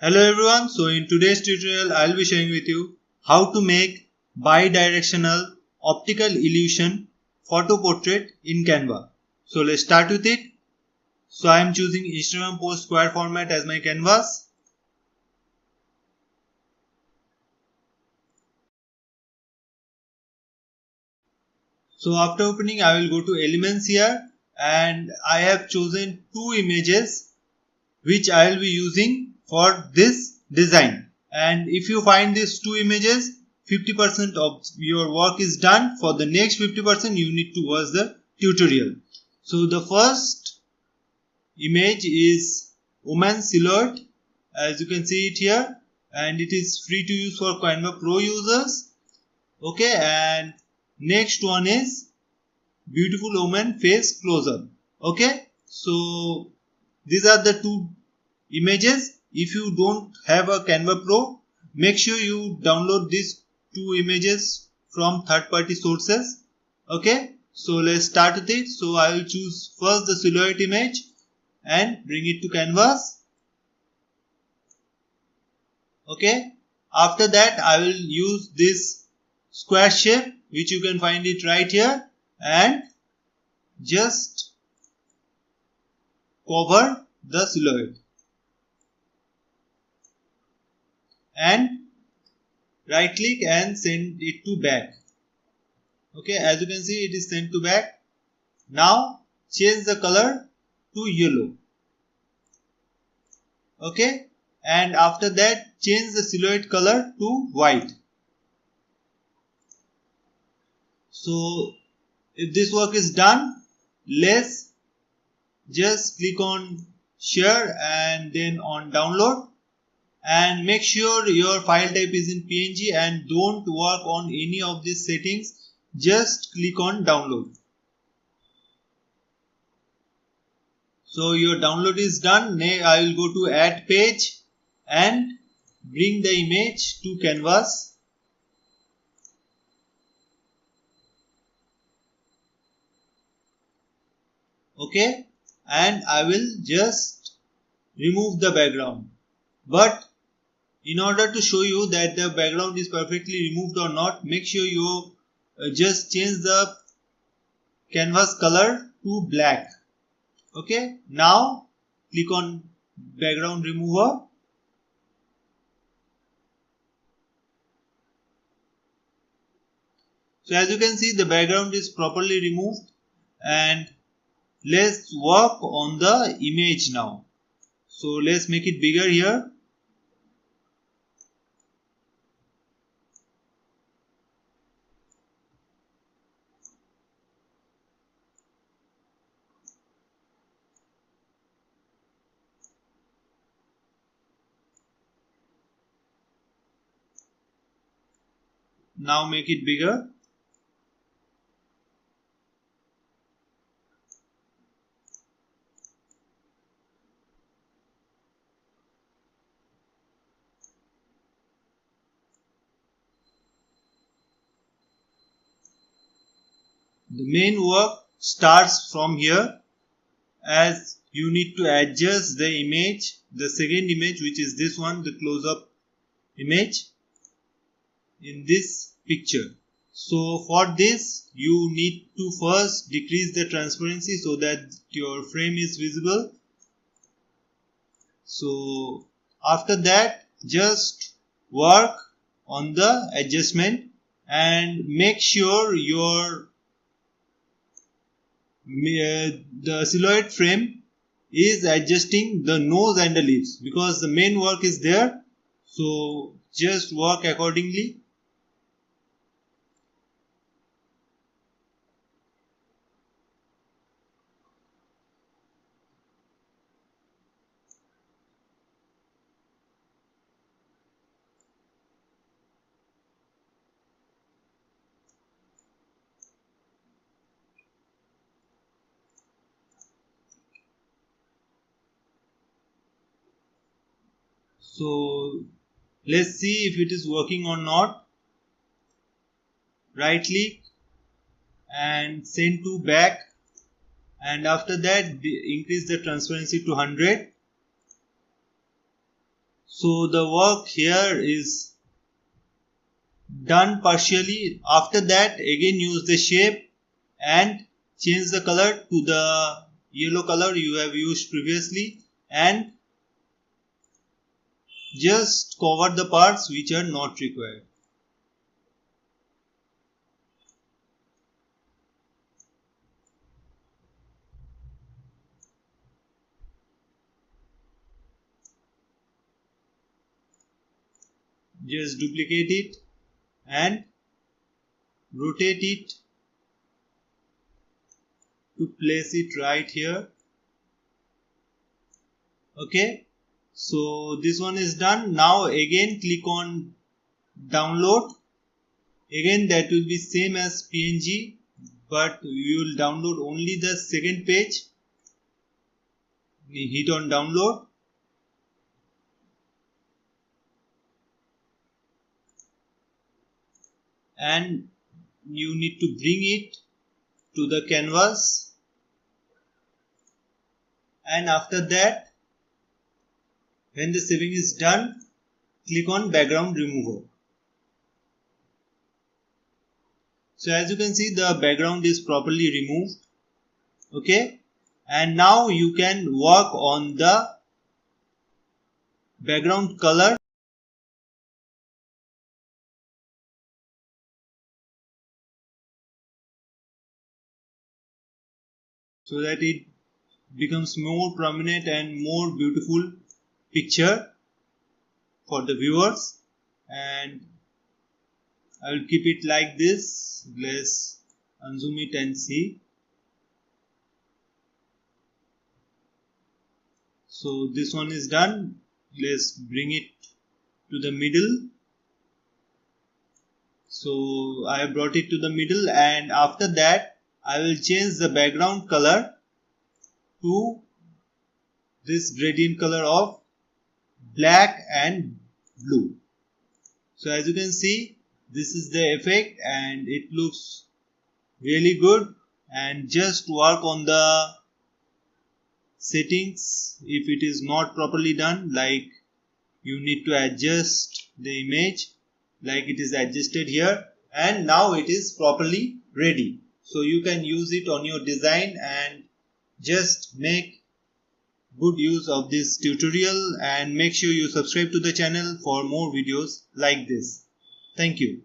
Hello everyone, so in today's tutorial I will be sharing with you how to make bi-directional optical illusion photo portrait in Canva. So let's start with it. So I am choosing Instagram post square format as my canvas. So after opening I will go to elements here and I have chosen two images which I will be using for this design. And if you find these two images, 50% of your work is done. For the next 50% you need to watch the tutorial. So the first image is woman silhouette, as you can see it here, and it is free to use for Canva Pro users. Okay, and next one is beautiful woman face close-up. Okay, so these are the two images. If you don't have a Canva Pro, make sure you download these two images from third-party sources. Okay, so let's start with it. So I will choose first the silhouette image and bring it to canvas. Okay, after that I will use this square shape which you can find it right here and just cover the silhouette and right click and send it to back. Okay, as you can see it is sent to back. Now change the color to yellow. Okay, and after that change the silhouette color to white. So if this work is done, let's just click on share and then on download, and make sure your file type is in PNG and don't work on any of these settings. Just click on download. So your download is done. Now I will go to add page and bring the image to canvas. Okay, and I will just remove the background. But in order to show you that the background is perfectly removed or not, make sure you just change the canvas color to black. Okay, now click on background remover. So as you can see the background is properly removed, and let's work on the image now. So let's make it bigger here. Now make it bigger. The main work starts from here, as you need to adjust the image, the second image, which is this one, the close-up image in this picture. So for this you need to first decrease the transparency so that your frame is visible. So after that just work on the adjustment and make sure your the silhouette frame is adjusting the nose and the lips, because the main work is there. So just work accordingly. So let's see if it is working or not. Right click and send to back, and after that increase the transparency to 100. So the work here is done partially. After that, again use the shape and change the color to the yellow color you have used previously, and just cover the parts which are not required. Just duplicate it and rotate it to place it right here. Okay, so this one is done. Now again click on download. Again that will be same as PNG, but you will download only the second page. Hit on download. And you need to bring it to the canvas, and after that, when the saving is done, click on background remover. So as you can see, the background is properly removed. Okay, and now you can work on the background color so that it becomes more prominent and more beautiful picture for the viewers. And I will keep it like this. Let's unzoom it and see. So this one is done. Let's bring it to the middle. So I have brought it to the middle, and after that I will change the background color to this gradient color of black and blue. So as you can see, this is the effect and it looks really good. And just work on the settings if it is not properly done, like you need to adjust the image like it is adjusted here, and now it is properly ready. So you can use it on your design and just make good use of this tutorial, and make sure you subscribe to the channel for more videos like this. Thank you.